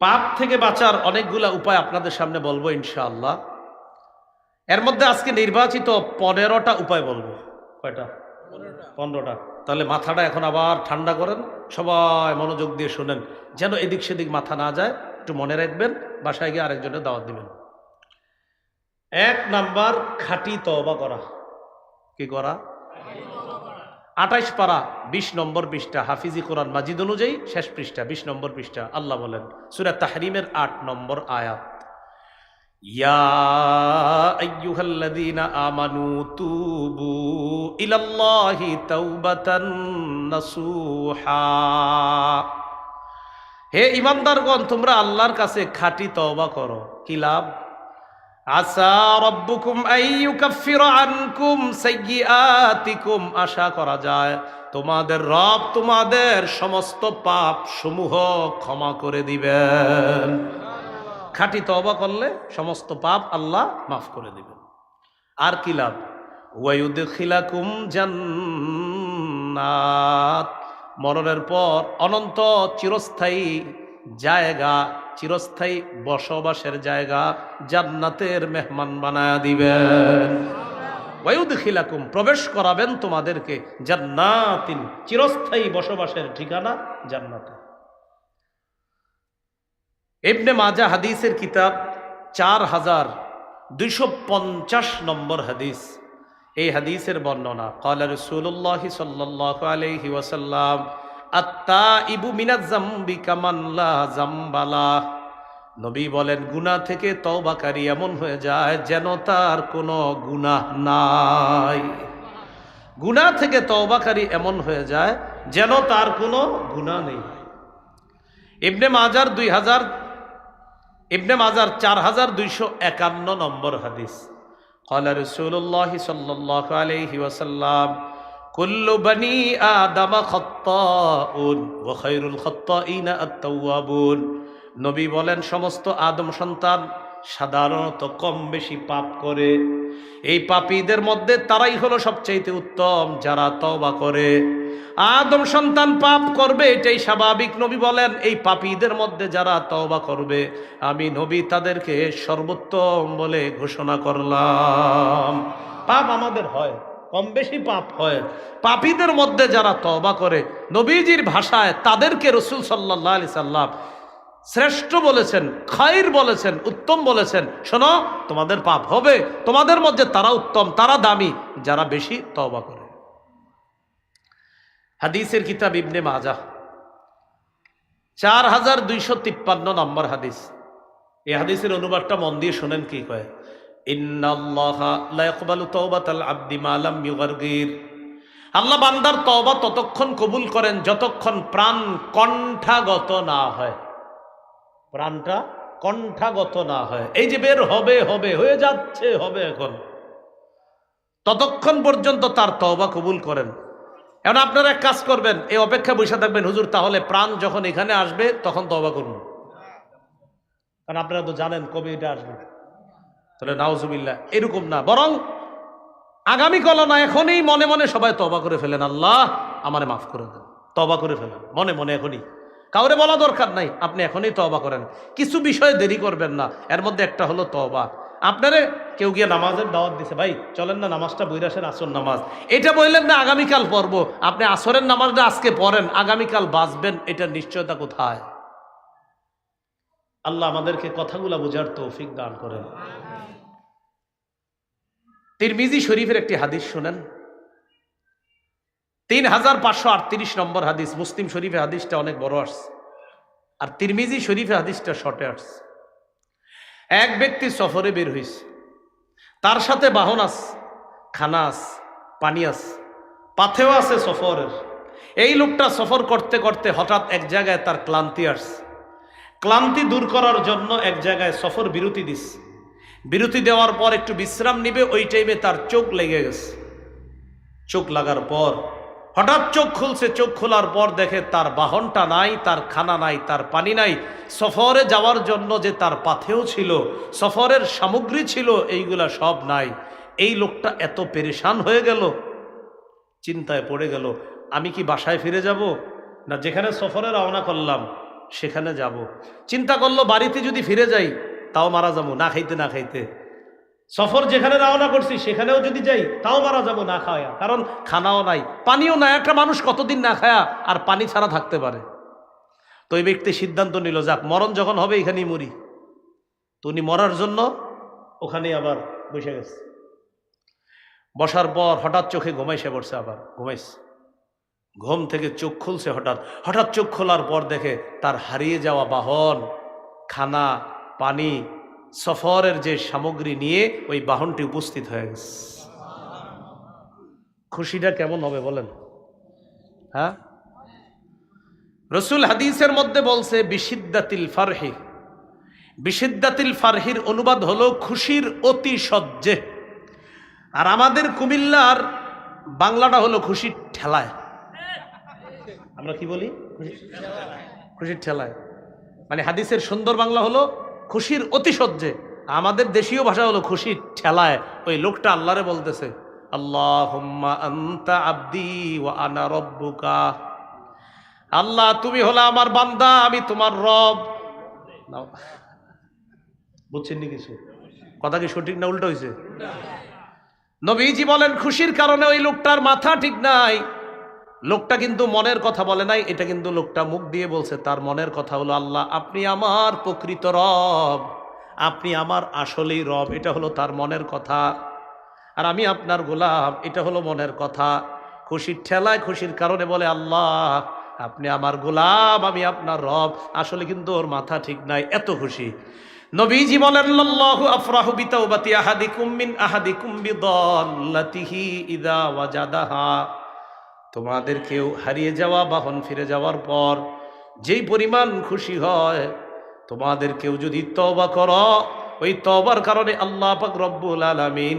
পাপ থেকে বাঁচার অনেকগুলা উপায় আপনাদের সামনে বলবো ইনশাআল্লাহ। এর মধ্যে আজকে নির্বাচিত 15টা উপায় বলবো। কয়টা? 15টা। তাহলে মাথাটা এখন আবার ঠান্ডা করেন, সবাই মনোযোগ দিয়ে শুনেন, যেন এদিক সেদিক মাথা না যায়। একটু মনে রাখবেন, বাসায় গিয়ে আরেকজনের দাওয়াত দিবেন। 1 নাম্বার, খাঁটি তওবা করা। কি করা? 28 পারা 20 নম্বর পৃষ্ঠা, হাফিজি কোরআন মাজিদ অনুযায়ী শেষ পৃষ্ঠা, 20 নম্বর পৃষ্ঠা। আল্লাহ বলেন সূরা তাহরিমের 8 নম্বর আয়াত, ইয়া আইয়ুহাল্লাযীনা আমানু তুবু ইলাল্লাহি তাওবাতান নাসুহা। হে ঈমানদারগণ, তোমরা আল্লাহর কাছে খাঁটি তওবা করো। কি লাভ? আসা রব্বুকুম আইয়ুকাফিরা আনকুম সাইয়্যাতিকুম, আশা করা যায় তোমাদের রব তোমাদের সমস্ত পাপ সমূহ ক্ষমা করে দিবেন। খাঁটি তওবা করলে সমস্ত পাপ আল্লাহ মাফ করে দিবেন। আর কি লাভ? ওয়ায়ুদখিলাকুম জান্নাত, মরণের পর অনন্ত চিরস্থায়ী জায়গা, চিরস্থায়ী বসবাসের জায়গা, জান্নাতের মেহমান বানায়া দিবেন। ওয়ায়ুদখিলাকুম, প্রবেশ করাবেন তোমাদেরকে, জান্নাতিন, চিরস্থায়ী বসবাসের ঠিকানা জান্নাতে। ইবনে মাজাহ হাদিসের কিতাব 4250 নম্বর হাদিস। এই হাদিসের বর্ণনা, ক্বালা রাসূলুল্লাহ সাল্লাল্লাহু আলাইহি ওয়াসাল্লাম, আত-তাইবু মিনাজ যামবি কামান লা যামবালা। নবী বলেন, গুনাহ থেকে তওবাকারী এমন হয়ে যায় যেন তার কোনো গুনাহ নাই। গুনাহ থেকে তওবাকারী এমন হয়ে যায় যেন তার কোনো গুনাহ নেই। ইবনে মাজার 4251 নম্বর হাদিস, ক্বালা রাসূলুল্লাহ সাল্লাল্লাহু আলাইহি ওয়াসাল্লাম, কুল্লু বনি আদম খাত্তাউন ওয়া খায়রুল খাত্তাইনা আত-তাওয়াবুন। নবী বলেন, সমস্ত আদম সন্তান সাধারণত কম বেশি পাপ করে। এই পাপীদের মধ্যে তারাই হলো সবচেয়ে উত্তম যারা তওবা করে। আদম সন্তান পাপ করবে, এটাই স্বাভাবিক। নবী বলেন, এই পাপীদের মধ্যে যারা তওবা করবে, আমি নবী তাদেরকে সর্বোত্তম বলে ঘোষণা করলাম। পাপ আমাদের হয়, কম বেশি পাপ হয়। পাপীদের মধ্যে যারা তওবা করে, নবীজির ভাষায় তাদেরকে রাসূল সাল্লাল্লাহু আলাইহি সাল্লাম শ্রেষ্ঠ বলেছেন, খায়র বলেছেন, উত্তম বলেছেন। শোনো, তোমাদের পাপ হবে, তোমাদের মধ্যে তারা উত্তম, তারা দামি যারা বেশি তওবা করে। হাদিসের কিতাব ইবনে মাজাহ 4253 নম্বর হাদিস। এই হাদিসের অনুবাদটা মন দিয়ে শোনেন কি কয়, ইন্নাল্লাহা লা ইয়াকবালু তাওবাতাল আবদি মা লাম ইউগারগির। আল্লাহ বান্দার তওবা ততক্ষণ কবুল করেন যতক্ষণ প্রাণ কণ্ঠাগত না হয়। প্রাণটা কণ্ঠাগত না হয়, এই যে বের হবে হবে হয়ে যাচ্ছে, হবে এখন, ততক্ষণ পর্যন্ত তার তওবা কবুল করেন। এখন আপনারা এক কাজ করবেন, এই অপেক্ষা বসে থাকবেন, হুজুর তাহলে প্রাণ যখন এখানে আসবে তখন তওবা করুন, কারণ আপনারা তো জানেন কবে এটা আসবে। তাহলে নাউজুবিল্লাহ, এরকম না, বরং আগামীকাল না, এখনই মনে মনে সবাই তওবা করে ফেলেন, আল্লাহ আমারে মাফ করে দেন, তওবা করে ফেলেন মনে মনে এখনই। কাউরে বলা দরকার নাই, আপনি এখনই তওবা করেন। কিছু বিষয়ে দেরি করবেন না, এর মধ্যে একটা হলো তওবা। আপনারে কেউ গিয়ে নামাজের দাওয়াত দিছে, ভাই চলেন না নামাজটা বইরা আসেন, আসর নামাজ, এটা বললেন না আগামীকাল পড়বো। আপনি আসরের নামাজটা আজকে পড়েন, আগামীকাল বাঁচবেন, এটার নিশ্চয়তা কোথায়? আল্লাহ আমাদেরকে কথাগুলা বোঝার তৌফিক দান করেন। তিরমিজি শরীফের একটি হাদিস শুনেন, 3538 নম্বর হাদিস। মুসলিম শরীফে হাদিসটা অনেক বড় আসছে, আর তিরমিজি শরীফে হাদিসটা শর্টে আসছে। এক ব্যক্তি সফরে বের হইছে, তার সাথে বাহন আছে, খানা আছে, পানি আছে, পাথেও আছে সফরের। এই লোকটা সফর করতে করতে হঠাৎ এক জায়গায় তার ক্লান্তি আসছে। ক্লান্তি দূর করার জন্য এক জায়গায় সফর বিরতি দিচ্ছে। বিরতি দেওয়ার পর একটু বিশ্রাম নিবে, ওই টাইমে তার চোখ লেগে গেছে। চোখ লাগার পর হঠাৎ চোখ খুলছে, চোখ খোলার পর দেখে তার বাহনটা নাই, তার খানা নাই, তার পানি নাই। সফরে যাওয়ার জন্য যে তার পাথেও ছিল, সফরের সামগ্রী ছিল, এইগুলা সব নাই। এই লোকটা এত পেরেশান হয়ে গেল, চিন্তায় পড়ে গেল, আমি কি বাসায় ফিরে যাব, না যেখানে সফরে রওনা করলাম সেখানে যাব। চিন্তা করলো বাড়িতে যদি ফিরে যাই তাও মারা যাবো না খাইতে না খাইতে। সফর যেখানে রওনা করছি সেখানেও যদি যাই তাও মারা যাবো না খাওয়া, কারণ খানাও নাই পানিও নাই। একটা মানুষ কতদিন না খায়া আর পানি ছাড়া থাকতে পারে? তো ওই ব্যক্তি সিদ্ধান্ত নিল, যাক মরণ যখন হবে এখানেই মরি। তো উনি মরার জন্য ওখানেই আবার বসে গেছে। বসার পর হঠাৎ চোখে ঘুমাইসে পড়ছে, আবার ঘুমাইছে। ঘুম থেকে চোখ খুলছে, হঠাৎ চোখ খোলার পর দেখে তার হারিয়ে যাওয়া বাহন, খানা, পানি, সফরের যে সামগ্রী নিয়ে ওই বাহনটি উপস্থিত হয়ে গেছে। খুশিটা কেমন হবে বলেন? হ্যাঁ, রসুল হাদিসের মধ্যে বলছে বিশিদ্দাতিল ফারহি। বিশিদ্দাতিল ফারহির অনুবাদ হলো খুশির অতি সহ্যে। আর আমাদের কুমিল্লার বাংলাটা হলো খুশির ঠেলায়। আমরা কি বলি? খুশির ঠেলায়। মানে হাদিসের সুন্দর বাংলা হলো খুশির অতি সহ্যে। আমাদের দেশীয় ভাষা হলো খুশির ঠেলায়। ওই লোকটা আল্লাহরে বলতেছে, আল্লাহুম্মা আনতা আবদি ওয়া আনা রব্বুকা। আল্লাহ তুমি হলো আমার বান্দা, আমি তোমার রব। বুঝছেন নি কিছু? কথা কি সঠিক না উল্টো হয়েছে? নবীজি বলেন খুশির কারণে ওই লোকটার মাথা ঠিক নাই। লোকটা কিন্তু মনের কথা বলে নাই, এটা কিন্তু লোকটা মুখ দিয়ে বলছে। তার মনের কথা হলো, আল্লাহ আপনি আমার প্রকৃত রব, আপনি আমার আসলেই রব। এটা হলো তার মনের কথা। আর আমি আপনার গোলাম, এটা হলো মনের কথা। খুশির ঠেলায়, খুশির কারণে বলে, আল্লাহ আপনি আমার গোলাম, আমি আপনার রব। আসলে কিন্তু ওর মাথা ঠিক নাই, এত খুশি। নবীজি বলেন, আল্লাহু আফরাহু বিতাওবাতি আহাদিকুম মিন আহাদিকুম বিদাল্লাতিহি ইযা ওয়াজাদাহা। তোমাদের কেউ হারিয়ে যাওয়া বাহন ফিরে যাওয়ার পর যেই পরিমাণ খুশি হয়, তোমাদের কেউ যদি তওবা করো, ওই তওবার কারণে আল্লাহ পাক রব্বুল আলামিন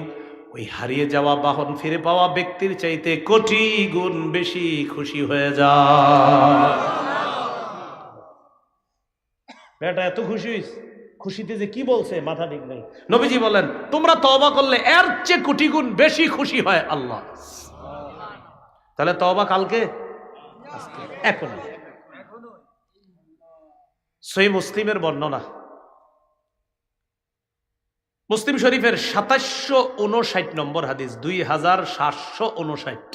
ওই হারিয়ে যাওয়া বাহন ফিরে পাওয়া ব্যক্তির চাইতে কোটি গুণ বেশি খুশি হয়ে যায়। বেটা এত খুশি হইছে, খুশিতে যে কি বলছে মাথা ঠিক নেই। নবীজি বলেন, তোমরা তওবা করলে এর চেয়ে কোটি গুণ বেশি খুশি হয় আল্লাহ। তাহলে তওবা কালকে, এখন। সহিহ মুসলিমের বর্ণনা, মুসলিম শরীফের 2759 নম্বর হাদিস, 2759।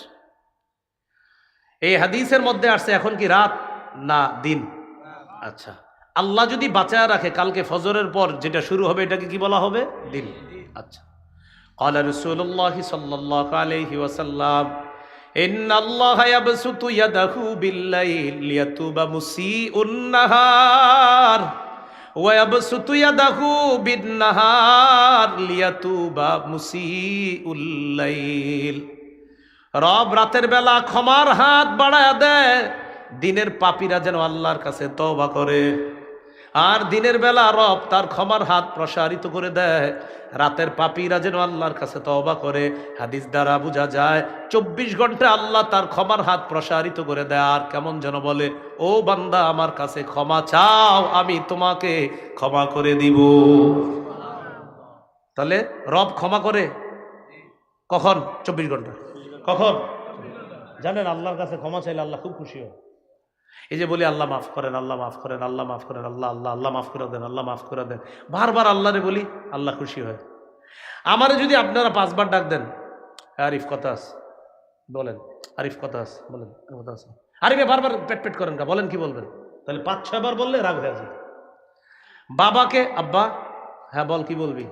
এই হাদিসের মধ্যে আসছে, এখন কি রাত না দিন? আচ্ছা, আল্লাহ যদি বাঁচায় রাখে, কালকে ফজরের পর যেটা শুরু হবে এটাকে কি বলা হবে? দিন। আচ্ছা, ক্বালা রাসূলুল্লাহ সাল্লাল্লাহু আলাইহি ওয়াসাল্লাম, ইন্নাল্লাহা ইয়াবসুতু ইয়াদাহু বিল্লাইল লিয়াতুবা মুসিউন নাহার ওয়া ইয়াবসুতু ইয়াদাহু বিন-নাহার লিয়াতুবা মুসিউল লাইল। রব রাতের বেলা ক্ষমার হাত বাড়ায়া দেয়, দিনের পাপীরা যেন আল্লাহর কাছে তওবা করে। আর দিনের বেলা রব তার ক্ষমার হাত প্রসারিত করে দেয়, রাতের পাপীরা যেন আল্লাহর কাছে তওবা করে। হাদিস দ্বারা বোঝা যায় 24 ঘন্টা আল্লাহ তার ক্ষমার হাত প্রসারিত করে দেয়। আর কেমন যেন বলে, ও বান্দা আমার কাছে ক্ষমা চাও, আমি তোমাকে ক্ষমা করে দিব। তাহলে রব ক্ষমা করে কখন? 24 ঘন্টা। কখন জানেন? আল্লাহর কাছে ক্ষমা চাইলে আল্লাহ খুব খুশি হয়। এই যে বলি আল্লাহ মাফ করেন, আল্লাহ মাফ করেন, আল্লাহ মাফ করেন, আল্লাহ আল্লাহ আল্লাহ মাফ করে দেন, আল্লাহ মাফ করে দেন, বারবার আল্লাহরে বলি, আল্লাহ খুশি হয়। আমারে যদি আপনারা 5 বার ডাক দেন, আরিফ কথা আছে বলেন, আরিফ কথা আছে বলেন, কথা আছে আরিফে, বারবার পেট পেট করেন, বলেন কি বলবেন? তাহলে 5-6 বার বললে রাগ হয়ে যায়। বাবাকে আব্বা, হ্যাঁ বল কি বলবি,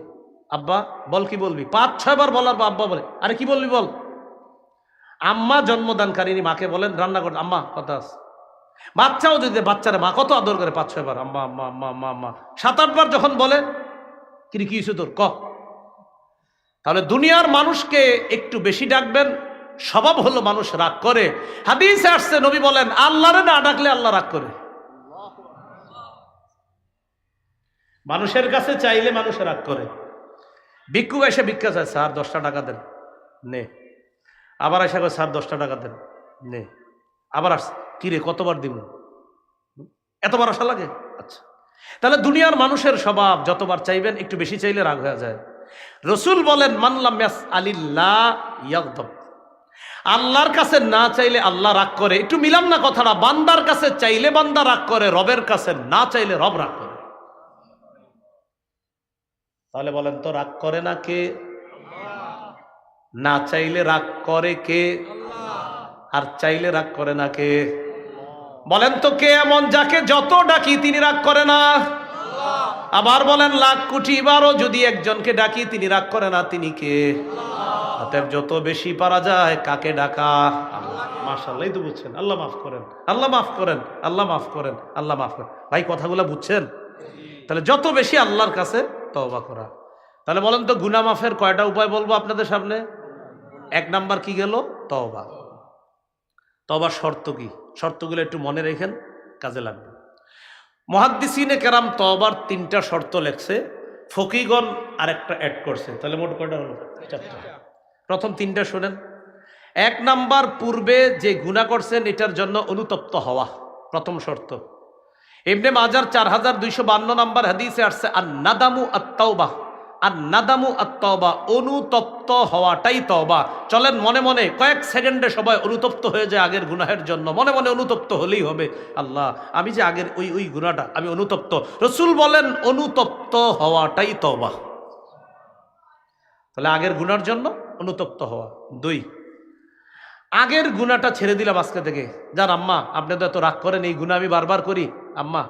আব্বা বল কি বলবি, 5-6 বার বলার পর আব্বা বলে, আরে কি বলবি বল। আম্মা জন্মদানকারিনী মাকে বলেন, রান্না করতে, আম্মা কথা আছে। বাচ্চাও যদি, বাচ্চারা মা কত আদর করে, 5-6 বার আম্মা আম্মা আম্মা আম্মা আম্মা। 7-8 বার যখন বলে, কি হয়েছে তোর ক। তাহলে দুনিয়ার মানুষকে একটু বেশি ডাকবেন, স্বভাব হলো মানুষ রাগ করে। হাদিসে আসছে, নবী বলেন আল্লাহরে না ডাকলে আল্লাহ রাগ করে। মানুষের কাছে চাইলে মানুষ রাগ করে। ভিক্ষুক এসে ভিক্ষা চায়, স্যার 10টা টাকা দেন, নে। আবার এসে করে, স্যার 10টা টাকা দেন, নে। আবার আস, কিরে কতবার দিব, এতবার আসা লাগে। আচ্ছা, তাহলে দুনিয়ার মানুষের স্বভাব, যতবার চাইবেন একটু বেশি চাইলে রাগ হয়ে যায়। রসুল বলেন, মান লাম ইয়াসআলিল্লাহ ইয়াগদাব। আল্লাহর কাছে না চাইলে আল্লাহ রাগ করে, একটু মিলাম না কথাটা? বান্দার কাছে চাইলে বান্দা রাগ করে, রবের কাছে না চাইলে রব রাগ করে। তাহলে বলেন তো রাগ করে না কে? না চাইলে রাগ করে কে? আর চাইলে রাগ করে না কে? বলেন তো কে এমন যাকে যত ডাকি তিনি রাগ করে না? আবার বলেন লাখ কোটি বারও যদি একজনকে ডাকি তিনি রাগ করে না, তিনি কে? অতএব যত বেশি পারা যায় কাকে ডাকা? মাশাআল্লাহ, এই তো বুঝছেন। আল্লাহ মাফ করেন, আল্লাহ মাফ করেন, আল্লাহ মাফ করেন, আল্লাহ মাফ করেন। ভাই কথাগুলো বুঝছেন? তাহলে যত বেশি আল্লাহর কাছে তওবা করা। তাহলে বলেন তো গুনাহ মাফের কয়টা উপায় বলবো আপনাদের সামনে? এক নাম্বার কি গেল? তওবা। তওবার শর্ত কি? শর্তগুলো একটু মনে রেখেন, কাজে লাগবে। মুহাদ্দিসিনে কেরাম তওবার 3টা শর্ত লেখছে, ফকিগণ আরেকটা অ্যাড করছে। তাহলে মোট কয়টা হলো? 4টা। প্রথম 3টা শুনেন। 1 নাম্বার, পূর্বে যে গুনাহ করছেন এটার জন্য অনুতপ্ত হওয়া, প্রথম শর্ত। ইবনে মাজার 4252 নাম্বার হাদিসে আসছে আন-নাদামু আত-তাওবা, আন-নাদামু আত-তাওবা, অনুতপ্ত হওয়াটাই তওবা। চলেন মনে মনে কয়েক সেকেন্ডে সবাই অনুতপ্ত হয়ে যায় আগের গুনাহের জন্য। মনে মনে অনুতপ্ত হলেই হবে, আল্লাহ আমি যে আগের ওই গুনাহটা আমি অনুতপ্ত। রাসূল বলেন অনুতপ্ত হওয়াটাই তওবা। তাহলে আগের গুনার জন্য অনুতপ্ত হওয়া। 2, আগের গুনাহটা ছেড়ে দিলাম আজকে থেকে। যান আম্মা, আপনি তো এত রাগ করেন, এই গুনাহ আমি বারবার করি, আম্মা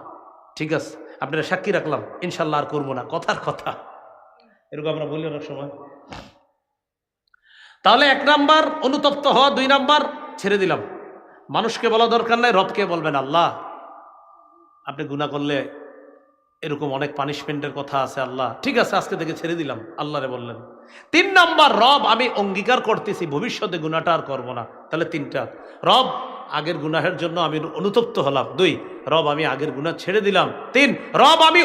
ঠিক আছে আপনারা সাক্ষী রাখলাম ইনশাল্লাহ আর করবো না, কথার কথা। এরকম আমরা বলি অনেক সময়। তাহলে 1 নাম্বার অনুতপ্ত হওয়া, 2 নাম্বার ছেড়ে দিলাম। মানুষকে বলা দরকার নাই, রবকে বলবেন আল্লাহ আপনি গুনাহ করলে এরকম অনেক পানিশমেন্টের কথা আছে, আল্লাহ ঠিক আছে আজকে থেকে ছেড়ে দিলাম, আল্লাহরে বললেন। 3 নাম্বার, রব আমি অঙ্গীকার করতেছি ভবিষ্যতে গুনাহটা আর করবো না। তাহলে 3টা। রব আগের গুনাহের জন্য আমি অনুতপ্ত হলাম। 2, রব আমি আগের গুনাহ ছেড়ে দিলাম। 3, রব আমি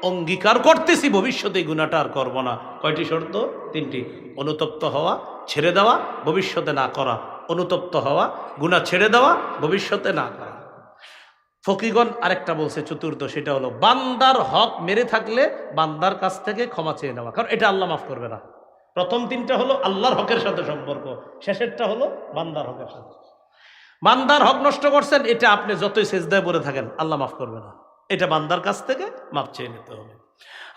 অঙ্গীকার করতেছি ভবিষ্যতে গুনাহটা আর করবো না। কয়টি শর্ত? 3টি। অনুতপ্ত হওয়া, ছেড়ে দেওয়া, ভবিষ্যতে না করা। অনুতপ্ত হওয়া, গুনাহ ছেড়ে দেওয়া, ভবিষ্যতে না করা। ফকিগণ আরেকটা বলছে, চতুর্থ, সেটা হলো বান্দার হক মেরে থাকলে বান্দার কাছ থেকে ক্ষমা চেয়ে নেওয়া, কারণ এটা আল্লাহ মাফ করবে না। প্রথম 3টা হলো আল্লাহর হকের সাথে সম্পর্ক, শেষেরটা হলো বান্দার হকের সাথে। বান্দার হক নষ্ট করছেন, এটা আপনি যতই সেজদায় পড়ে থাকেন আল্লাহ মাফ করবে না, এটা বান্দার কাছ থেকে মাফ চেয়ে নিতে হবে।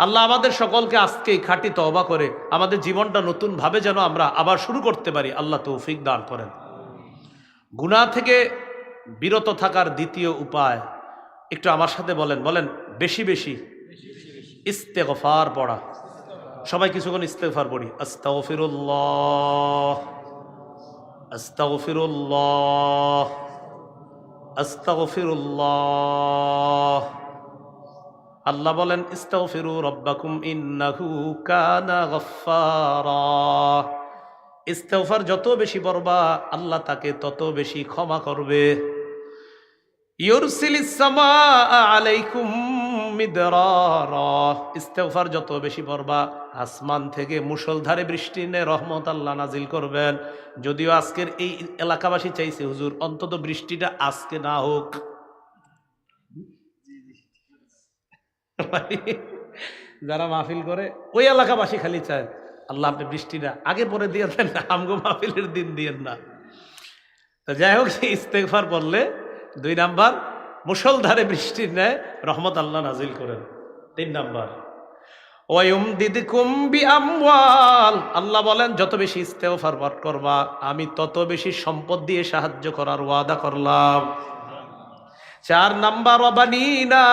আল্লাহ আমাদের সকলকে আজকেই খাঁটি তওবা করে আমাদের জীবনটা নতুন ভাবে যেন আমরা আবার শুরু করতে পারি, আল্লাহ তৌফিক দান করেন। গুনাহ থেকে বিরত থাকার দ্বিতীয় উপায় একটু আমার সাথে বলেন, বলেন বেশি বেশি ইস্তেগফার পড়া। সবাই কিছুক্ষণ ইস্তেগফার পড়ি। আস্তাগফিরুল্লাহ, আস্তাগফিরুল্লাহ, আস্তাগফিরুল্লাহ। আল্লাহ বলেন ইস্তাগফিরু রাব্বাকুম ইন্নাহু কানা গাফফারা। ইস্তেগফার যত বেশি পড়বা আল্লাহ তাকে তত বেশি ক্ষমা করবে। ইউরসিলিস সামাআ আলাইকুম মিদরারা। ইস্তেগফার যত বেশি পড়বা আসমান থেকে মুষলধারে বৃষ্টি নে রহমত আল্লাহ নাজিল করবেন। যদিও আজকের এই এলাকাবাসী চাইছে হুজুর অন্তত বৃষ্টিটা আজকে না হোক, যারা মাহফিল করে ওই এলাকাবাসী খালি চায় আল্লাহ আপনি বৃষ্টিটা আগে পরে দিয়ে দেন না, আমগো মাহফিলের দিন দিয়েন না। তো যাই হোক, ইস্তেগফার পড়লে 2 নাম্বার মুষলধারে বৃষ্টির ন্যায় রহমত আল্লাহ নাজিল করেন। 3 নাম্বার ওয়ায়ুমদিদকুম বিআমওয়াল। আল্লাহ বলেন যত বেশি ইস্তেগফার পাঠ করবা আমি তত বেশি সম্পদ দিয়ে সাহায্য করার ওয়াদা করলাম। 4 নাম্বার ওয়াবানিনা।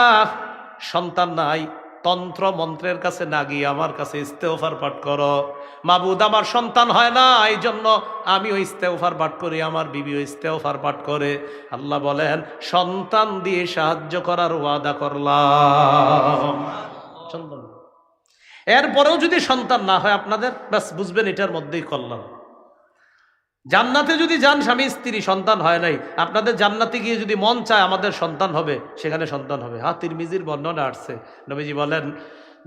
সন্তান নাই, তন্ত্র মন্ত্রের কাছে না গিয়ে আমার কাছে ইস্তেগফার পাঠ করো। মাবুদ আমার সন্তান হয় না, এই জন্য আমিও ইস্তেগফার পাঠ করি, আমার বিবিও ইস্তেগফার পাঠ করে। আল্লাহ বলেন সন্তান দিয়ে সাহায্য করার ওয়াদা করলাম। সন্তান এরপরেও যদি সন্তান না হয় আপনাদের, ব্যাস বুঝবেন এটার মধ্যেই করলাম। জান্নাতে যদি যান স্বামী স্ত্রী সন্তান হয় নাই, আপনাদের জান্নাতে গিয়ে যদি মন চায় আমাদের সন্তান হবে, সেখানে সন্তান হবে। তিরমিজির বর্ণনা আসছে, নবীজি বলেন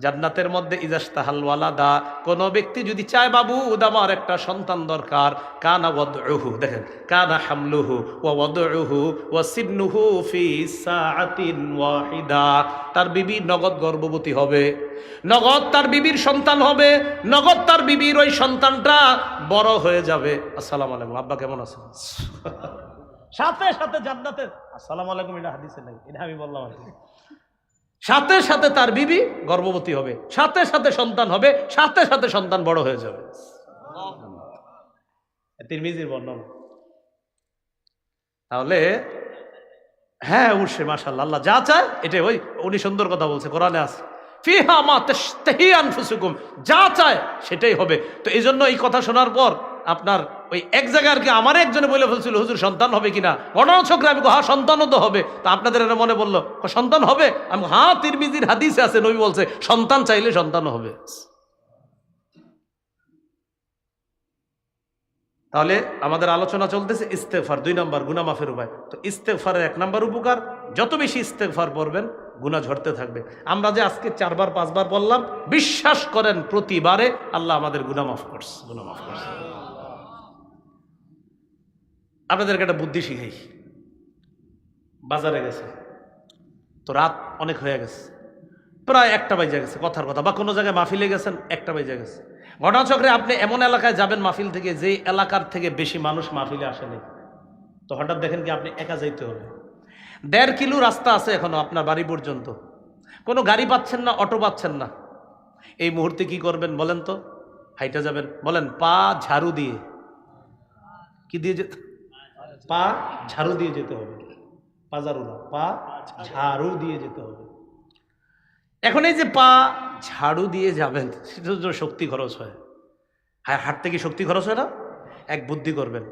জান্নাতের মধ্যে ইজাস্তাহাল ওয়ালাদা, কোন ব্যক্তি যদি চায় বাবু আমার একটা সন্তান দরকার, কানা ওয়াদউহু, দেখেন কানা হামলুহু ওয়া ওয়াদউহু ওয়া সিন্নুহু ফি সাআতিন ওয়াহিদা, তার বিবি নগদ গর্ভবতী হবে, নগদ তার বিবির সন্তান হবে, নগদ তার বিবির ওই সন্তানটা বড় হয়ে যাবে। আসসালামু আলাইকুম, আব্বা কেমন আছেন? সাথে সাথে জান্নাতের আসসালামু আলাইকুম, এটা হাদিসে নাই, এটা আমি বললাম আর কি। সাথে সাথে তার বিবি গর্ভবতী হবে, সাথে সাথে সন্তান হবে, সাথে সাথে সন্তান বড় হয়ে যাবে। তিরমিজির বর্ণনা। তাহলে হ্যাঁ অবশ্যই মাশাআল্লাহ, আল্লাহ যা চায় এটা, ওই উনি সুন্দর কথা বলছে, কোরআনে আছে ফিহা মা তাশতাহি আনফুসুকুম, যা চায় সেটাই হবে। তো এই জন্য এই কথা শোনার পর আপনার ওই এক জায়গায় আর কি আমার একজনে বলে ফেলছিল হুজুর সন্তান হবে কিনা, গণচক্রে আমি হ্যাঁ সন্তানও তো হবে। তা আপনাদের এর মনে বললো সন্তান হবে, আমি হ্যাঁ তিরমিজির হাদিসে আছে, নবী বলছে সন্তান চাইলে সন্তানও হবে। তাহলে আমাদের আলোচনা চলতেছে ইস্তেগফার, 2 নম্বর গুনাহ মাফের উপায়। তো ইস্তেগফারের 1 নম্বর উপকার, যত বেশি ইস্তেগফার পড়বেন গুনাহ ঝরতে থাকবে। আমরা যে আজকে 4 বার 5 বার বললাম, বিশ্বাস করেন প্রতিবারে আল্লাহ আমাদের গুনাহ মাফ করছে, গুনাহ মাফ করছে। আপনাদেরকে একটা বুদ্ধি শিখাই। বাজারে গেছে তো রাত অনেক হয়ে গেছে, প্রায় 1টা বাজে গেছে কথার কথা, বা কোনো জায়গায় মাহফিলে গেছেন 1টা বাজে গেছে। ঘটনাচক্রে আপনি এমন এলাকায় যাবেন মাহফিল থেকে, যে এলাকার থেকে বেশি মানুষ মাহফিলে আসেনি, তো হঠাৎ দেখেন কি আপনি একা যাইতে হবে, 1.5 কিলো রাস্তা আছে এখনো আপনার বাড়ি পর্যন্ত, কোনো গাড়ি পাচ্ছেন না, অটো পাচ্ছেন না। এই মুহূর্তে কি করবেন বলেন তো? হাইটা যাবেন? বলেন পা ঝাড়ু দিয়ে, কি দিয়ে যেতে? পা ঝাড়ু দিয়ে যেতে হবে, পা ঝাড়ু না, পা ঝাড়ু দিয়ে যেতে হবে। এখন এই যে পা ঝাড়ু দিয়ে যাবেন, সেটার জন্য শক্তি খরচ হয়। হ্যাঁ, হাঁটতে কি শক্তি খরচ হয় না? এক বুদ্ধি করবেন,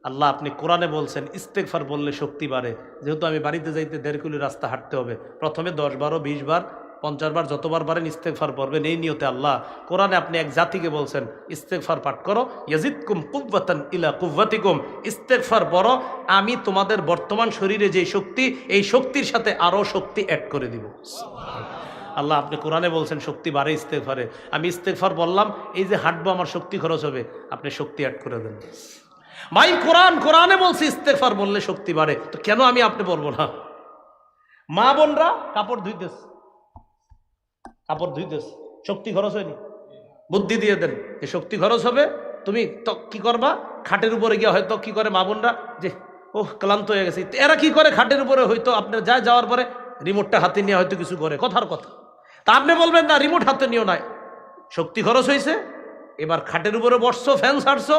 আল্লাহ আপনি কোরআনে বলছেন ইস্তেগফার বললে শক্তি বাড়ে, যেহেতু আমি বাড়িতে যাইতে 1.5 কিলো রাস্তা হাঁটতে হবে, প্রথমে 10 বার 20 বার 50 বার যতবার পারেন ইস্তেগফার পড়বেন, এই নিয়তে। আল্লাহ কোরআনে আপনি এক জাতিকে বলছেন ইস্তেগফার পাঠ করো, ইয়াজিদকুম কুওয়াতান ইলা কুওয়াতিকুম, ইস্তেগফার পড়ো, আমি তোমাদের বর্তমান শরীরে যে শক্তি, এই শক্তির সাথে আরো শক্তি অ্যাড করে দিব। আল্লাহ আপনি কোরআনে বলছেন শক্তি বাড়ে ইস্তেগফারে, আমি ইস্তেগফার বললাম, এই যে হাঁটবো আমার শক্তি খরচ হবে, আপনি শক্তি অ্যাড করে দেন। ভাই কোরআনে বলছে ইস্তেগফার বললে শক্তি বাড়ে, তো কেন আমি আপনি বলবো না? মা বোনরা কাপড় ধুইতেছে, কাপড় ধুইতেছে, শক্তি খরচ হয়নি? বুদ্ধি দিয়ে দেন যে শক্তি খরচ হবে, তুমি তো কি করবা, খাটের উপরে গিয়ে হয়তো কি করে মা বোনরা, যে ওহ ক্লান্ত হয়ে গেছে, এরা কি করে খাটের উপরে হয়তো আপনার যাওয়ার পরে রিমোটটা হাতে নিয়ে হয়তো কিছু করে, কথার কথা। তা আপনি বলবেন না রিমোট হাতে নিও না, শক্তি খরচ হয়েছে, এবার খাটের উপরে বসছো, ফ্যান ছাড়ছো,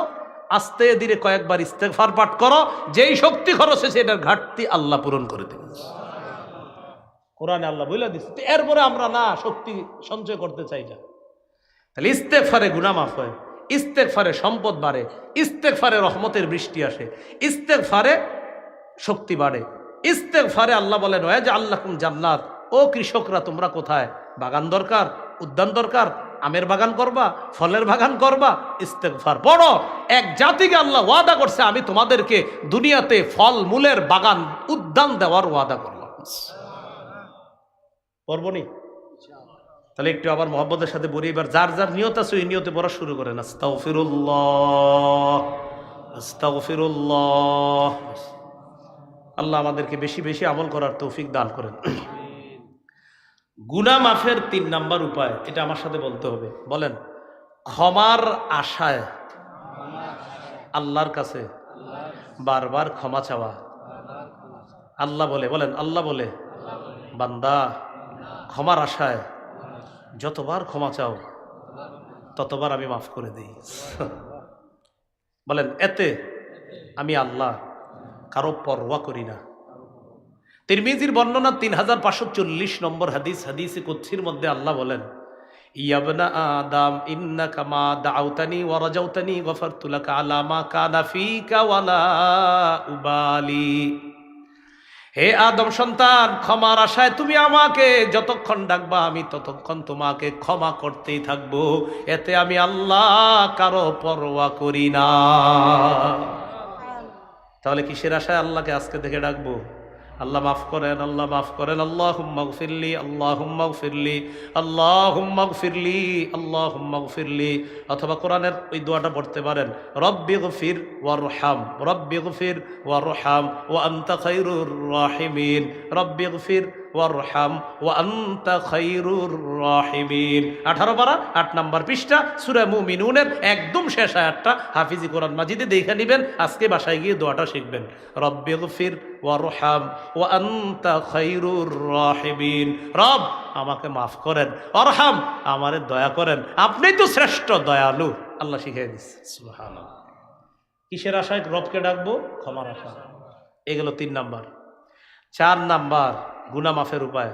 আস্তে ধীরে কয়েকবার ইস্তেগফার পাঠ করো, যেই শক্তি খরচ হয়েছে এটার ঘাটতি আল্লাহ পূরণ করে দেবেন। কোরআনে আল্লাহ বলে দিচ্ছে, এরপরে আমরা না শক্তি সঞ্চয় করতে চাই না। তাহলে ইস্তেগফারে গুনাহ মাফ হয়, ইস্তেগফারে সম্পদ বাড়ে, ইস্তেগফারে রহমতের বৃষ্টি আসে, ইস্তেগফারে শক্তি বাড়ে, ইস্তেগফারে আল্লাহ বলেন ওয়া জাআলনাকুম জান্নাত, ও কৃষকরা তোমরা কোথায়, বাগান দরকার, উদ্যান দরকার, আমের বাগান করবা, ফলের বাগান করবা, ইস্তেগফার পড়ো। এক জাতিকে আল্লাহ ওয়াদা করছে, আমি তোমাদেরকে দুনিয়াতে ফল মূলের বাগান উদ্যান দেওয়ার ওয়াদা করলাম। পড়বো নি? তাহলে একটু আবার মহব্বতের সাথে বলি, এবার যার যার নিয়ত আছে ওই নিয়তে পড়া শুরু করেন। আস্তাগফিরুল্লাহ, আস্তাগফিরুল্লাহ। আল্লাহ আমাদেরকে বেশি বেশি আমল করার তৌফিক দান করেন। গুনাহ মাফের 3 নাম্বার উপায়, এটা আমার সাথে বলতে হবে, বলেন ক্ষমার আশায় আল্লাহর কাছে বারবার ক্ষমা চাওয়া। আল্লাহ বলে, বলেন আল্লাহ বলে, বান্দা ক্ষমার আশায় যতবার ক্ষমা চাও ততবার আমি মাফ করে দিই। বলেন এতে আমি আল্লাহ কারো পরোয়া করি না। তিরমিজির বর্ণনা 3540 নম্বর হাদিস, হাদিসে কুদসির মধ্যে আল্লাহ বলেন, ইয়াবনা আদম ইন্নাকা মা দাউতানি ওয়া রাজাউতানি গফারতু লাকা আলা মা কানা ফিকা ওয়ালা উবালি। হে আদম সন্তান, ক্ষমার আশায় তুমি আমাকে যতক্ষণ ডাকবা আমি ততক্ষণ তোমাকে ক্ষমা করতেই থাকবো, এতে আমি আল্লাহ কারো পরোয়া করি না। তাহলে কিসের আশায় আল্লাহকে আজকে থেকে ডাকবো? আল্লাহ মাফ করেন, আল্লাহ মাফ করেন। আল্লাহুম্মা গফিরলি, আল্লাহুম্মা গফিরলি, আল্লাহুম্মা গফিরলি, আল্লাহুম্মা গফিরলি। অথবা কোরআনের ওই দোয়াটা পড়তে পারেন, রব্বি গফির ওয়ারহাম, রব্বি গফির ওয়ারহাম ওয়া আনতা খায়রুর রাহিমিন, রব্বি গফির ওয়ারহাম ওয়া আনতা খায়রুর রাহিমিন। 18 পারা 8 নম্বর পৃষ্ঠা, সূরা মুমিনুনের একদম শেষ আয়াতটা হাফিজি কোরআন মাজিদে দেখে নেবেন। আজকে বাসায় গিয়ে দোয়াটা শিখবেন, রব্বি গফির ওয়ারহাম ওয়া আনতা খায়রুর রাহিমিন। রব আমাকে মাফ করেন, অরহাম আমারে দয়া করেন, আপনি তো শ্রেষ্ঠ দয়ালু। আল্লাহ শিখিয়ে দিচ্ছে। সুবহানাল্লাহ। কিসের আশায় রবকে ডাকবো? ক্ষমার আশা। এগুলো 3 নাম্বার। 4 নাম্বার গুনাহ মাফের উপায়,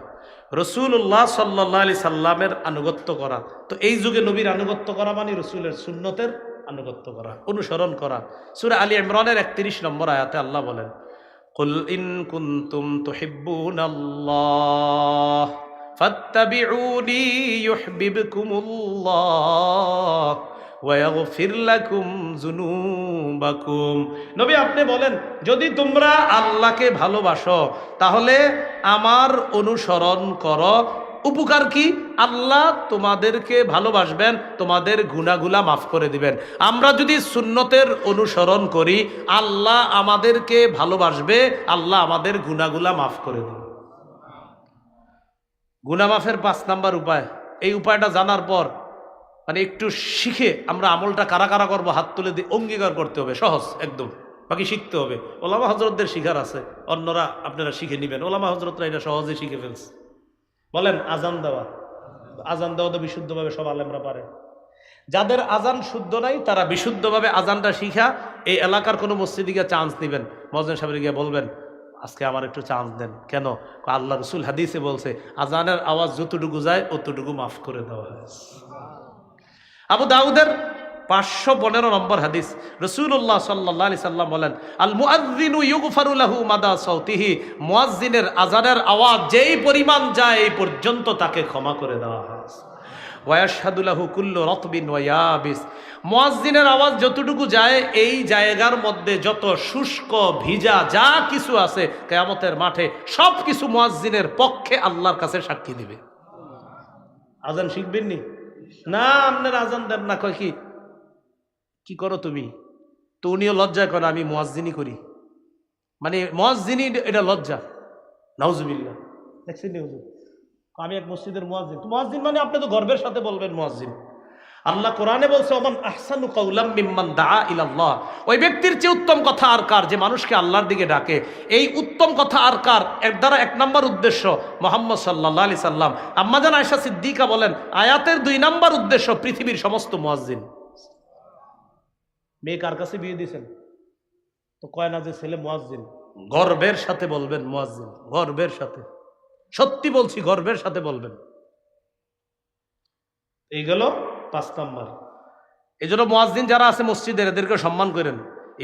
রাসূলুল্লাহ সাল্লাল্লাহু আলাইহি সাল্লামের আনুগত্য করা। তো এই যুগে নবীর আনুগত্য করা মানে রাসূলের সুন্নতের আনুগত্য করা, অনুসরণ করা। সূরা আলী ইমরানের 31 নম্বর আয়াতে আল্লাহ বলেন, কুল ইন কুনতুম তুহিব্বুনাল্লাহ ফাত্তাবিউনি ইউহিব্বুকুমুল্লাহ ওয়া ইয়াগফির লাকুম যুনুবাকুম। নবী আপনি বলেন, যদি তোমরা আল্লাহকে ভালোবাসো তাহলে আমার অনুসরণ করো। উপকার কি? আল্লাহ তোমাদেরকে ভালোবাসবেন, তোমাদের গুনাহগুলা মাফ করে দিবেন। আমরা যদি সুন্নতের অনুসরণ করি আল্লাহ আমাদেরকে ভালোবাসবে, আল্লাহ আমাদের গুনাহগুলা মাফ করে দিবে। গুনাহ মাফের 5 নাম্বার উপায়। এই উপায়টা জানার পর মানে একটু শিখে আমরা আমলটা কারা কারা করবো হাত তুলে দিয়ে অঙ্গীকার করতে হবে, সহজ একদম। বাকি শিখতে হবে। ওলামা হজরতদের শিখার আছে, অন্যরা আপনারা শিখে নেবেন। ওলামা হজরতরা এটা সহজে শিখে ফেলছে। বলেন আজান দেওয়া। আজান দেওয়া তো বিশুদ্ধভাবে সব আলেমরা পারে। যাদের আজান শুদ্ধ নাই তারা বিশুদ্ধভাবে আজানটা শিখা এই এলাকার কোনো মসজিদে গিয়ে চান্স দিবেন, মুয়াজ্জিন সাহেবের গিয়ে বলবেন আজকে আমার একটু চান্স দেন। কেন? আল্লাহ রাসূল হাদিসে বলছে আজানের আওয়াজ যতটুকু যায় অতটুকু মাফ করে দেওয়া হয়। আবু দাউদের 515 নম্বর হাদিস, রাসূলুল্লাহ সাল্লাল্লাহু আলাইহি সাল্লাম বলেন, আল মুআজ্জিনু ইউগফারু লাহু মাদা সাউতিহি, মুয়াজ্জিনের আজানের আওয়াজ যেই পরিমাণ যায় এই পর্যন্ত তাকে ক্ষমা করে দেওয়া হয়। ওয়া ইয়াশহাদু লাহু কুল্লু রাতবিন ওয়া ইয়াবিস, মুয়াজ্জিনের আওয়াজ যতটুকু যায় এই জায়গার মধ্যে যত শুষ্ক ভিজা যা কিছু আছে কিয়ামতের মাঠে সব কিছু মুয়াজ্জিনের পক্ষে আল্লাহর কাছে সাক্ষী দিবে। আজান শিখবেন নি? না আপনার আজান দেন না, কয় কি করো তুমি? তো উনিও লজ্জা করে আমি মুয়াজ্জিনি করি, মানে মুয়াজ্জিনি এটা লজ্জা। নাউজুবিল্লাহ। দেখছেন হুজুর, আমি এক মসজিদের মুয়াজ্জিন। তো মুয়াজ্জিন মানে আপনি তো গর্বের সাথে বলবেন মুয়াজ্জিন। আল্লাহ কোরআনে বলছে ওমান আহসানু কাওলাম মিম্মান দাআ ইলাল্লাহ, ওই ব্যক্তির চেয়ে উত্তম কথা আর কার যে মানুষকে আল্লাহর দিকে ডাকে। এই উত্তম কথা আর কার? এর দ্বারা 1 নম্বর উদ্দেশ্য মুহাম্মদ সাল্লাল্লাহু আলাইহি সাল্লাম। আম্মা জান আয়েশা সিদ্দিকা বলেন আয়াতের 2 নম্বর উদ্দেশ্য পৃথিবীর সমস্ত মুয়াজ্জিন। মেয়ে কার কাছে বিয়ে দিয়েছেন? তো কয় না যে ছেলে মুয়াজ্জিন। গর্বের সাথে বলবেন মুয়াজ্জিন, গর্বের সাথে। সত্যি বলছি, গর্বের সাথে বলবেন। এই গেল 5 নম্বর। এই জন্য মুয়াজ্জিন যারা আছে মসজিদের এদেরকে সম্মান করেন।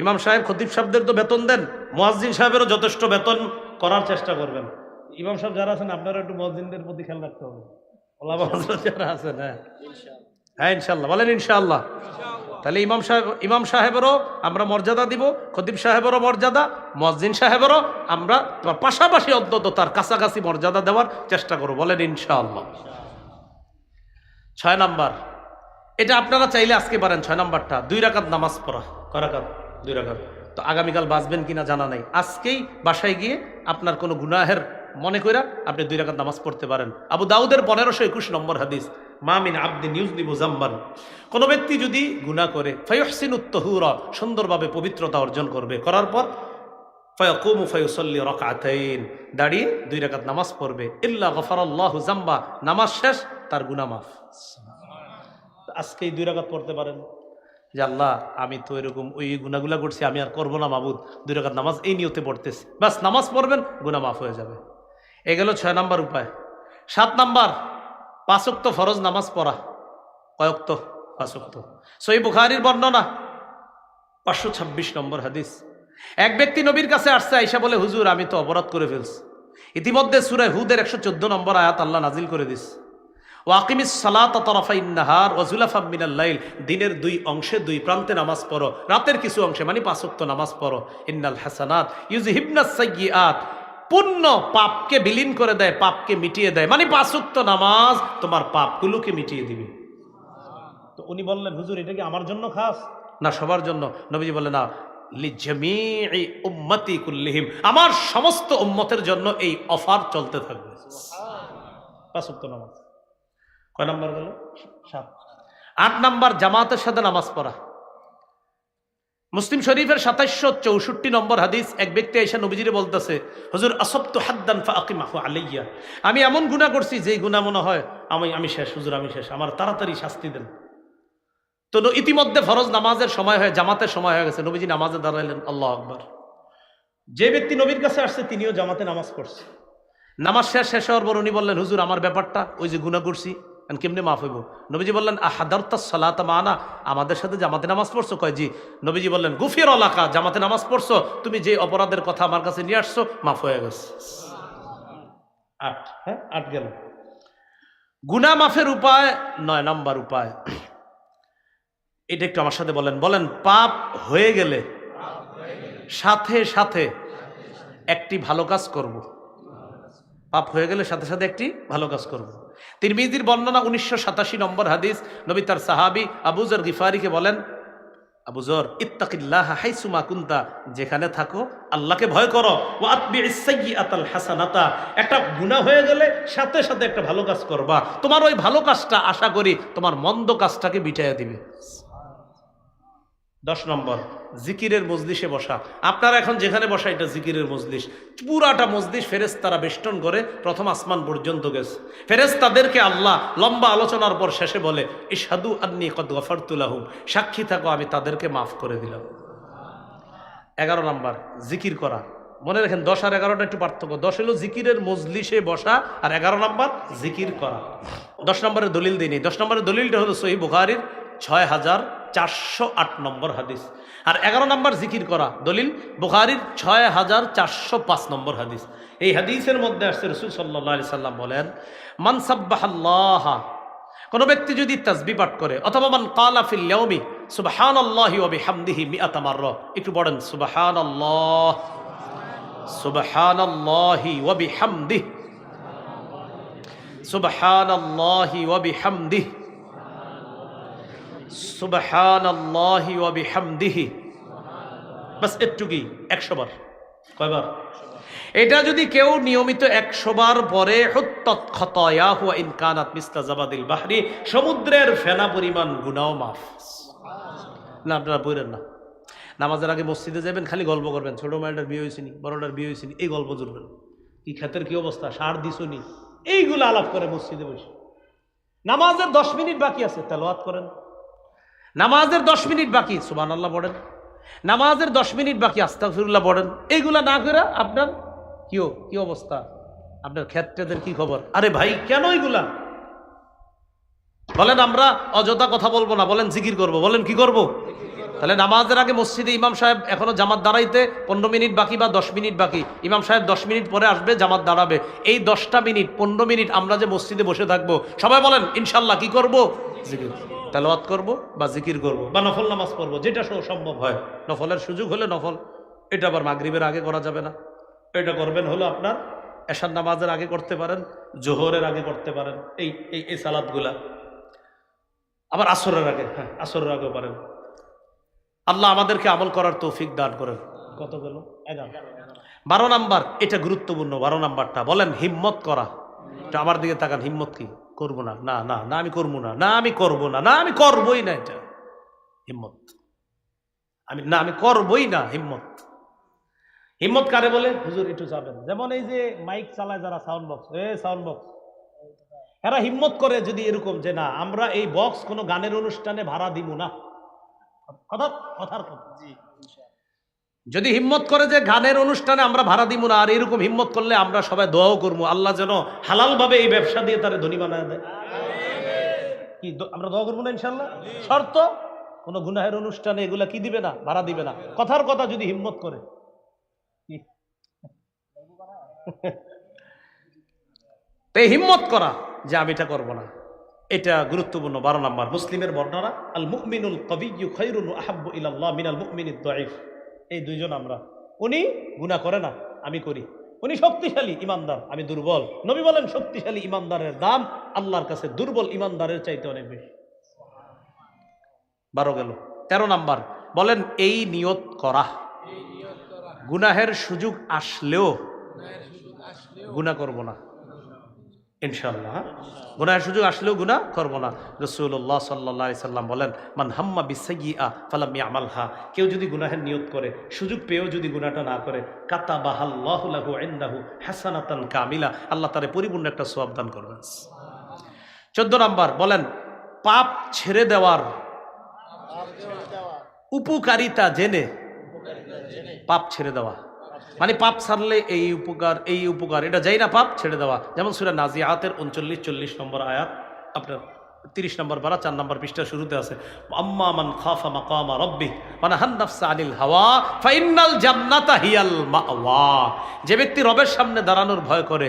ইমাম সাহেব খতিব সাহেবদের তো বেতন দেন, মুয়াজ্জিন সাহেবেরও যথেষ্ট বেতন করার চেষ্টা করবেন। ইমাম সাহেব যারা আছেন আপনারা একটু মুয়াজ্জিনদের প্রতি খেয়াল রাখতে হবে। ওলামা হযরত যারা আছেন, হ্যাঁ ইনশাআল্লাহ বলেন ইনশাআল্লাহ। তাহলে ইমাম সাহেবেরও আমরা মর্যাদা দিব, খতিব সাহেবেরও মর্যাদা, মুয়াজ্জিন সাহেবেরও আমরা পাশাপাশি অন্তত তার কাছাকাছি মর্যাদা দেওয়ার চেষ্টা করব। বলেন ইনশাআল্লাহ। 6 নাম্বার, এটা আপনারা চাইলে আজকে পারেন। 6 নাম্বারটা 2 রাকাত নামাজ পড়া। কয় রাকাত? 2 রাকাত। তো আগামীকাল বাঁচবেন কিনা জানা নাই, আজকেই বাসায় গিয়ে আপনার কোনো গুনাহের মনে কইরা আপনি 2 রাকাত নামাজ পড়তে পারেন। আবু দাউদের 1521 নম্বর হাদিস, মা মিন আবদিন ইউযনিবু যামবান, কোন ব্যক্তি যদি গুনাহ করে ফায়ুহসিনুত তাহুরা, সুন্দরভাবে পবিত্রতা অর্জন করবে, করার পর ফায়াকুমু ফায়ুসাল্লি রাকাতাইন, দাঁড়িয়ে 2 রাকাত নামাজ পড়বে, ইল্লা গফারাল্লাহু যামবা, নামাজ শেষ তার গুনাহ মাফ। আজকেই 2 রাকাত পড়তে পারেন যে আল্লাহ আমি তো এরকম ওই গুনাহগুলা করছি, আমি আর করবো না মাবুদ, 2 রাকাত নামাজ এই নিয়তে পড়তেছি, বাস নামাজ পড়বেন, গুনাহ মাফ হয়ে যাবে। এ গেল 6 নাম্বার উপায়। 7 নাম্বার 5 ওয়াক্ত ফরজ নামাজ পড়া। কয় ওয়াক্ত? 5 ওয়াক্ত। সহিহ বুখারীর বর্ণনা 526 নম্বর হাদিস, এক ব্যক্তি নবীর কাছে আসছে, আয়েশা বলে হুজুর আমি তো অপরাধ করে ফেলছি। ইতিমধ্যে সূরা হুদের 114 নম্বর আয়াত আল্লাহ নাজিল করে দিস, ওয়াকিমিস সালাতা তারাফাইন নাহার ওয়া যুলাফাম মিনাল লাইল, দিনের 2 অংশে 2 প্রান্তে নামাজ পড়ো, রাতের কিছু অংশে মানে 5 ওয়াক্ত নামাজ পড়ো। ইন্নাল হাসানাত ইউযহিবনাস সাইয়্যাত, পুণ্য পাপকে বিলীন করে দেয়, পাপকে মিটিয়ে দেয়। মানে 5 ওয়াক্ত নামাজ তোমার পাপগুলোকে মিটিয়ে দিবে। তো উনি বললেন, হুজুর এটা কি আমার জন্য খাস? না, সবার জন্য। নবীজি বললেন, না, লিজামিই উম্মতি কুল্লিহিম, আমার সমস্ত উম্মতের জন্য এই অফার চলতে থাকবে। 5 ওয়াক্ত নামাজ। কয় নাম্বার গেল? 7। 8 নাম্বার জামাতের সাথে নামাজ পড়া। মুসলিম শরীফের 2764 নম্বর হাদিস, এক ব্যক্তি এসে নবীজিরে বলতেছে, হুজুর আসবতু হাদ্দান ফাআকিমাহু আলাইয়া, আমি এমন গুনাহ করছি যেই গুনাহ মনে হয় আমি শেষ, হুজুর আমি শেষ, আমার তাড়াতাড়ি শাস্তি দেন। তো ইতিমধ্যে ফরজ নামাজের সময় হয়ে, জামাতের সময় হয়ে গেছে। নবীজি নামাজে দাঁড়াইলেন, আল্লাহু আকবার। যে ব্যক্তি নবীর কাছে আসছে তিনিও জামাতে নামাজ পড়ছে। নামাজ শেষ হওয়ার পর উনি বললেন, হুজুর আমার ব্যাপারটা, ওই যে গুনাহ করছি, কেমনে মাফ হইব? নবীজি বললেন, আহাদারতাস সালাতা মানা, আমাদের সাথে জামাতে নামাজ পড়ছো? কয় জি। নবীজি বললেন, গুফির লাকা, জামাতে নামাজ পড়ছো, তুমি যে অপরাধের কথা আমার কাছে নিয়ে আসছো মাফ হয়ে গেছে। 8, হ্যাঁ 8 গেল। গুনাহ মাফের উপায় 9 নাম্বার উপায়, এটা একটু আমার সাথে বলেন। পাপ হয়ে গেলে সাথে সাথে একটি ভালো কাজ করব। পাপ হয়ে গেলে সাথে সাথে একটি ভালো কাজ করব। তিরমিজির বর্ণনা 1987 নম্বর হাদিস, নবী তার সাহাবী আবু যর গিফারিকে বলেন, আবু যর ইত্তাকিল্লাহ হাইসুমা কুনতা, যেখানে থাকো আল্লাহকে ভয় করো, ওয়া আতবিইস সাইয়্যাতাল হাসানাতা, একটা গুনাহ হয়ে গেলে সাথে সাথে একটা ভালো কাজ করবা, তোমার ওই ভালো কাজটা আশা করি তোমার মন্দ কাজটাকে মিটাইয়া দিবে। 10 নম্বর জিকিরের মজলিসে বসা। আপনারা এখন যেখানে বসা এটা জিকিরের মজলিস। পুরাটা মজলিস ফেরেশতারা বেষ্টন করে প্রথম আসমান পর্যন্ত গেছে। ফেরেশতাদেরকে আল্লাহ লম্বা আলোচনার পর শেষে বলে, ইশহাদু আন্নী কদ গফারতু লাহুম, সাক্ষী থাকো আমি তাদেরকে মাফ করে দিলাম। 11 নম্বর জিকির করা। মনে রাখেন 10 আর 11টা একটু পার্থক্য। 10 হলো জিকিরের মজলিসে বসা, আর 11 নম্বর জিকির করা। 10 নম্বরের দলিল দিইনি। 10 নম্বরের দলিলটা হলো সহিহ বুখারীর 6408 নম্বর হাদিস। আর 11 নম্বর জিকির করা দলিল বুখারীর 6405 নম্বর হাদিস। এই হাদিসের মধ্যে আসছে রাসূল সাল্লাল্লাহু আলাইহি সাল্লাম বলেন, মান সাব্বাহাল্লাহ, কোন ব্যক্তি যদি তাসবিহ পাঠ করে, অথবা মান ক্বালা ফিল ইয়াউমি সুবহানাল্লাহি ওয়া বিহামদিহি মিআতা মাররা, একটু পড়েন সুবহানাল্লাহ, সুবহানাল্লাহি ওয়া বিহামদিহি, সুবহানাল্লাহি ওয়া বিহামদিহি, সুবহানাল্লাহি ওয়া বিহামদিহি, বাস এটুকুই 100 বার। কয়বার? এটা যদি কেউ নিয়মিত 100 বার পরে, হুত্তাত খাতায়াহু ওয়া ইন কানাত মিসলা জাবাদিল বাহরি, সমুদ্রের ফেনা পরিমাণ গুনাহ মাফ। না আপনারা বলেন না, নামাজের আগে মসজিদে যাবেন, খালি গল্প করবেন, ছোট মেয়েটার বিয়ে হয়েছিনি, বড়টার বিয়ে হয়েছিনি, এই গল্প জুড়বেন। কি ক্ষেতের কি অবস্থা, সার দিছনি, এইগুলো আলাপ করে মসজিদে বসে। নামাজের 10 মিনিট বাকি আছে, তেলাওয়াত করেন। নামাজের 10 মিনিট বাকি, সুবহানাল্লাহ পড়েন। নামাজের 10 মিনিট বাকি, আস্তাগফিরুল্লাহ পড়েন। এইগুলা না করে আপনার কি অবস্থা, আপনার ক্ষেত্রেদের কি খবর? আরে ভাই কেন এইগুলা বলেন? আমরা অযথা কথা বলবো না, বলেন জিকির করব। বলেন কি করব? তাহলে নামাজের আগে মসজিদে ইমাম সাহেব এখনো জামাত দাঁড়াইতে 15 মিনিট বাকি বা 10 মিনিট বাকি, ইমাম সাহেব 10 মিনিট পরে আসবে, জামাত দাঁড়াবে। এই 10টা মিনিট 15 মিনিট আমরা যে মসজিদে বসে থাকবো, সবাই বলেন ইনশাল্লাহ কি করব? জিকির, তেলাওয়াত করব বা জিকির করব বা নফল নামাজ পড়বো, যেটা সম্ভব হয়। নফলের সুযোগ হলে নফল, এটা আবার মাগরিবের আগে করা যাবে না। এটা করবেন হলো আপনার এশার নামাজের আগে করতে পারেন, জোহরের আগে করতে পারেন, এই সালাতগুলা। আবার আসরের আগে, হ্যাঁ আসরের আগেও পারেন। আল্লাহ আমাদেরকে আমল করার তৌফিক দান করেন। কত গেল? 11। 12 নাম্বার, এটা গুরুত্বপূর্ণ। 12 নাম্বারটা বলেন হিম্মত করা। এটা আমার দিকে তাকান, হিম্মত কি? করবো না, না না না আমি করবো না, না আমি করবো না, না আমি করবোই না, এটা হিম্মত। আমি করবোই না, হিম্মত। হিম্মত কারে বলে? হুজুর একটু যাবেন, যেমন এই যে মাইক চালায় যারা, সাউন্ড বক্স, সাউন্ড বক্স, এরা হিম্মত করে যদি এরকম যে না আমরা এই বক্স কোনো গানের অনুষ্ঠানে ভাড়া দিব না, কথার কথা। যদি হিম্মত করে যে গানের অনুষ্ঠানে আমরা ভাড়া দিব না, আর এরকম হিম্মত করলে আমরা সবাই দোয়াও করবো আল্লাহ যেন হালাল ভাবে এই ব্যবসা দিয়ে তারা ধনী বানায় দেয়। কি আমরা দোয়া করবো না ইনশাল্লাহ? শর্ত, কোন গুনাহের অনুষ্ঠানে এগুলা কি দিবে না, ভাড়া দিবে না। কথার কথা যদি হিম্মত করে। তাই হিম্মত করা যে আমি এটা করবো না, এটা গুরুত্বপূর্ণ। 12 নাম্বার মুসলিমের বর্ণনা, আল মুমিনুল কবিয়্যু খায়রুন ওয়া আহাব্বু ইলাল্লাহ মিনাল মুমিনিদ দাঈফ। এই দুইজন আমরা, উনি গুনাহ করে না, আমি করি, উনি শক্তিশালী ইমানদার, আমি দুর্বল। নবী বলেন শক্তিশালী ইমানদারের দাম আল্লাহর কাছে দুর্বল ইমানদারের চাইতে অনেক বেশি। 12 গেল। 13 নাম্বার বলেন এই নিয়ত করা গুনাহের সুযোগ আসলেও গুনাহ করব না ইনশাআল্লাহ। গুনাহের সুযোগ আসলেও গুনাহ করব না। রাসূলুল্লাহ সাল্লাল্লাহু আলাইহি সাল্লাম বলেন মান হাম্মা বিসাইয়্যিআ ফালাম ইয়ামালহা, কেউ যদি গুনাহের নিয়ত করে সুযোগ পেয়েও যদি গুনাহটা না করে, কাতাবাহাল্লাহু লাহু ইনদাহু হাসানাতান কামিলা, আল্লাহ তাআলা পরিপূর্ণ একটা সওয়াব দান করবেন। 14 নাম্বার বলেন পাপ ছেড়ে দেওয়ার উপকারিতা জেনে পাপ ছেড়ে দেওয়া, মানে পাপ ছাড়লে এই উপকার এটা যাই না, পাপ ছেড়ে দেওয়া। যেমন সূরা নাজিআতের 39-40 নম্বর আয়াত, আপনার 30 নম্বর পারা 4 নম্বর পৃষ্ঠা শুরুতে আছে, আম্মা মান খাফা মাকামা রাব্বিহ ওয়া নাহান নাফসা আনিল হাওয়া ফাইন্নাল জান্নাতা হিয়াল মাওয়া। যে ব্যক্তি রবের সামনে দাঁড়ানোর ভয় করে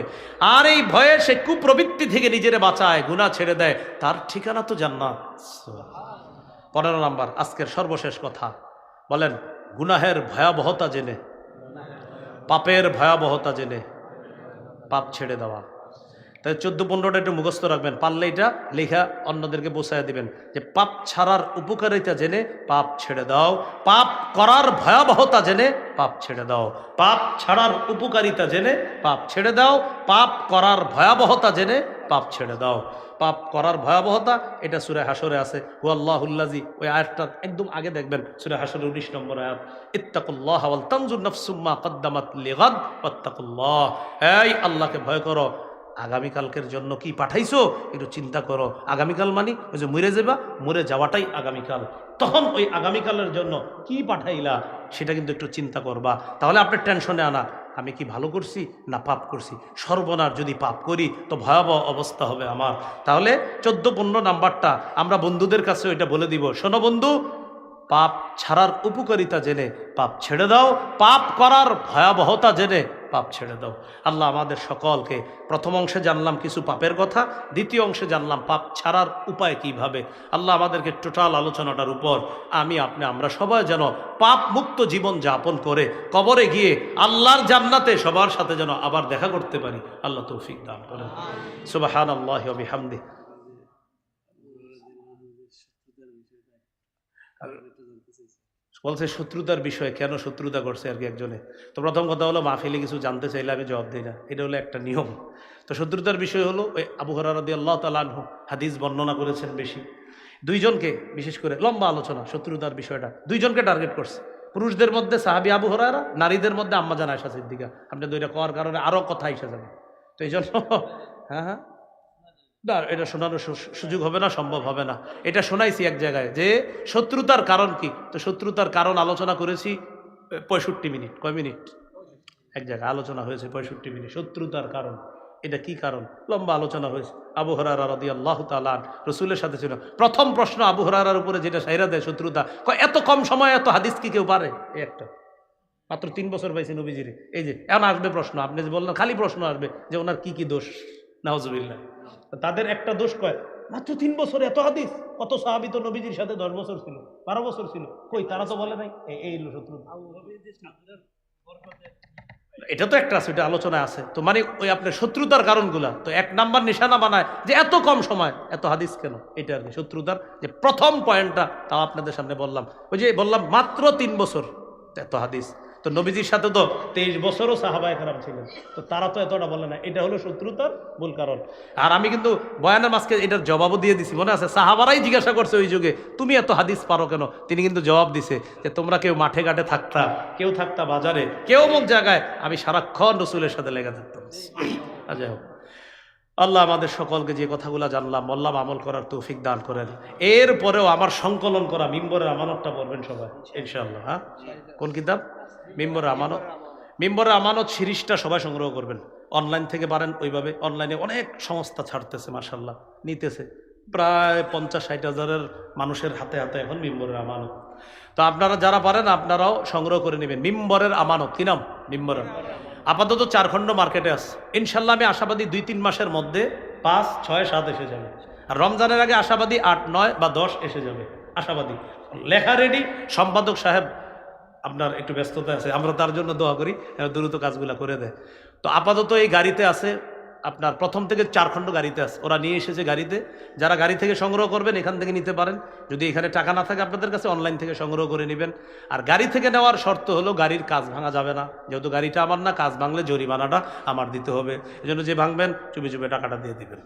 আর এই ভয়ে সে কুপ্রবৃত্তি থেকে নিজেরে বাঁচায়, গুনাহ ছেড়ে দেয়, তার ঠিকানা তো জান্নাত। 15 নম্বর আজকের সর্বশেষ কথা বলেন গুনাহের ভয়াবহতা জেনে, পাপের ভয়াবহতা জেনে পাপ ছেড়ে দেওয়া। তাই 14-15টা একটু মুখস্থ রাখবেন, পারলে এটা লেখা অন্যদেরকে বোঝায় দিবেন যে পাপ ছাড়ার উপকারিতা জেনে পাপ ছেড়ে দাও, পাপ করার ভয়াবহতা জেনে পাপ ছেড়ে দাও, পাপ ছাড়ার উপকারিতা জেনে পাপ ছেড়ে দাও, পাপ করার ভয়াবহতা জেনে পাপ ছেড়ে দাও। পাপ করার ভয়াবহতা এটা সূরা হাসরে আছে, হুয়াল্লাহুল্লাযী, ওই আয়াতটা একদম আগে দেখবেন, সূরা হাসরের 19 নম্বর আয়াত, ইত্তাকুল্লাহ ওয়াল তানজুর নাফসুম মা কদ্দামাত লিগাদ ওয়াত্তাকুল্লাহ। এই আল্লাহকে ভয় করো, আগামীকালকের জন্য কি পাঠাইছো একটু চিন্তা করো। আগামীকাল মানে ওই যে মরে যাবা, মরে যাওয়াটাই আগামীকাল, তখন ওই আগামীকালের জন্য কি পাঠাইলা সেটা কিন্তু একটু চিন্তা করবা। তাহলে আপনার টেনশনে আনা আমি কি ভালো করছি না পাপ করছি, সর্বনাশ যদি পাপ করি তো ভয়াবহ অবস্থা হবে আমার। তাহলে 14-15 নাম্বারটা আমরা বন্ধুদের কাছে ওইটা বলে দিব, শোনো বন্ধু, পাপ ছাড়ার উপকারিতা জেনে পাপ ছেড়ে দাও, পাপ করার ভয়াবহতা জেনে পাপ ছেড়ে দাও। আল্লাহ আমাদের সকলকে, প্রথম অংশে জানলাম কিছু পাপের কথা, দ্বিতীয় অংশে জানলাম পাপ ছাড়ার উপায় কিভাবে। আল্লাহ আমাদেরকে টোটাল আলোচনাটার উপর আমরা সবাই যেন পাপ মুক্ত জীবন যাপন করে কবরে গিয়ে আল্লাহর জান্নাতে সবার সাথে যেন আবার দেখা করতে পারি। আল্লাহ তৌফিক দান করেন। সুবহানাল্লাহি ওয়া বিহামদিহি। বলছে শত্রুতার বিষয়ে, কেন শত্রুতা করছে আর কি একজনে। তো প্রথম কথা হলো মাহফিলে কিছু জানতে চাইলে আমি জবাব দিই না, এটা হলো একটা নিয়ম। তো শত্রুতার বিষয় হলো ওই আবু হুরায়রা রাদিয়াল্লাহু তাআলা আনহু হাদিস বর্ণনা করেছেন বেশি, দুইজনকে বিশেষ করে লম্বা আলোচনা, শত্রুতার বিষয়টা দুইজনকে টার্গেট করছে। পুরুষদের মধ্যে সাহাবী আবু হুরায়রা, নারীদের মধ্যে আম্মা জান আয়েশা সিদ্দিকা। আপনি দুইটা করার কারণে আরও কথা এসে যাবে, তো এই জন্য হ্যাঁ না, এটা শোনানোর সুযোগ হবে না, সম্ভব হবে না। এটা শোনাইছি এক জায়গায় যে শত্রুতার কারণ কি, তো শত্রুতার কারণ আলোচনা করেছি 65 মিনিট। কয় মিনিট? এক জায়গায় আলোচনা হয়েছে 65 মিনিট, শত্রুতার কারণ এটা কি কারণ, লম্বা আলোচনা হয়েছে। আবু হুরায়রা রাদিয়াল্লাহু তাআলা রাসূলের সাথে ছিল। প্রথম প্রশ্ন আবু হুরায়রার উপরে যেটা সাইরা দেয় শত্রুতা, এত কম সময়ে এত হাদিস কি কেউ পারে? এই একটা মাত্র 3 বছর পাইছে নবীজিরে। এই যে এখন আসবে প্রশ্ন, আপনি যে বললেন খালি প্রশ্ন আসবে যে ওনার কি কি দোষ, নাউজুবিল্লাহ। তাদের একটা দোষ কয় মাত্র 3 বছর এত হাদিস, কত সাহাবী তো নবীজির সাথে 10 বছর ছিল, 12 বছর ছিল, কই তারা তো বলে নাই। এই শত্রুতা, এটা তো একটা আছে, এটা আলোচনায় আছে। তো মানে ওই আপনার শত্রুতার কারণগুলা তো 1 নাম্বার নিশানা বানায় যে এত কম সময় এত হাদিস কেন, এটা আর কি শত্রুতার যে প্রথম পয়েন্টটা। তাও আপনাদের সামনে বললাম, ওই যে বললাম মাত্র 3 বছর এত হাদিস, তো নবীজির সাথে তো 23 বছরও সাহাবায়ে কেরাম ছিলেন, তো তারা তো এতটা বলে না। এটা হলো শত্রুতার মূল কারণ। আর আমি কিন্তু বয়ানের মাঝকে এটার জবাবও দিয়ে দিছি, মনে আছে? সাহাবারাই জিজ্ঞাসা করছে ওই যুগে তুমি এত হাদিস পারো কেন, তিনি কিন্তু জবাব দিছে যে তোমরা কেউ মাঠে ঘাটে থাকতা, কেউ থাকতা বাজারে, কেউ অমুক জায়গায়, আমি সারাক্ষণ রসুলের সাথে লেগে থাকতাম। যাই হোক, আল্লাহ আমাদের সকলকে যে কথাগুলো জানলাম বললাম আমল করার তৌফিক দান করেন। এরপরেও আমার সংকলন করা মিম্বরের আমানতটা পড়বেন সবাই ইনশাআল্লাহ। হ্যাঁ, কোন কিতাব? মিম্বরের আমানত। মিম্বরের আমানত সিরিজটা সবাই সংগ্রহ করবেন, অনলাইন থেকে পারেন ওইভাবে। অনলাইনে অনেক সংস্থা ছাড়তেছে, মাশাআল্লাহ নিতেছে, প্রায় 50-60 হাজারের মানুষের হাতে হাতে এখন মিম্বরের আমানত। তো আপনারা যারা পারেন আপনারাও সংগ্রহ করে নেবেন মিম্বরের আমানত। কি নাম? মিম্বরের। আপাতত 4 খণ্ড মার্কেটে আছে, ইনশাল্লাহ আমি আশাবাদী 2-3 মাসের মধ্যে 5, 6, 7 এসে যাবে। আর রমজানের আগে আশাবাদী 8, 9 বা 10 এসে যাবে, আশাবাদী। লেখা রেডি, সম্পাদক সাহেব আপনার একটু ব্যস্ততা আছে, আমরা তার জন্য দোয়া করি দ্রুত কাজগুলো করে দেয়। তো আপাতত এই গাড়িতে আছে আপনার প্রথম থেকে 4 খণ্ড গাড়িতে আছে, ওরা নিয়ে এসেছে গাড়িতে। যারা গাড়ি থেকে সংগ্রহ করবেন এখান থেকে নিতে পারেন, যদি এখানে টাকা না থাকে আপনাদের কাছে অনলাইন থেকে সংগ্রহ করে নেবেন। আর গাড়ি থেকে নেওয়ার শর্ত হলো গাড়ির কাজ ভাঙা যাবে না, যেহেতু গাড়িটা আমার না, কাজ ভাঙলে জরিমানাটা আমার দিতে হবে। এই জন্য যে ভাঙবেন চুপি চুপি টাকাটা দিয়ে দিবেন।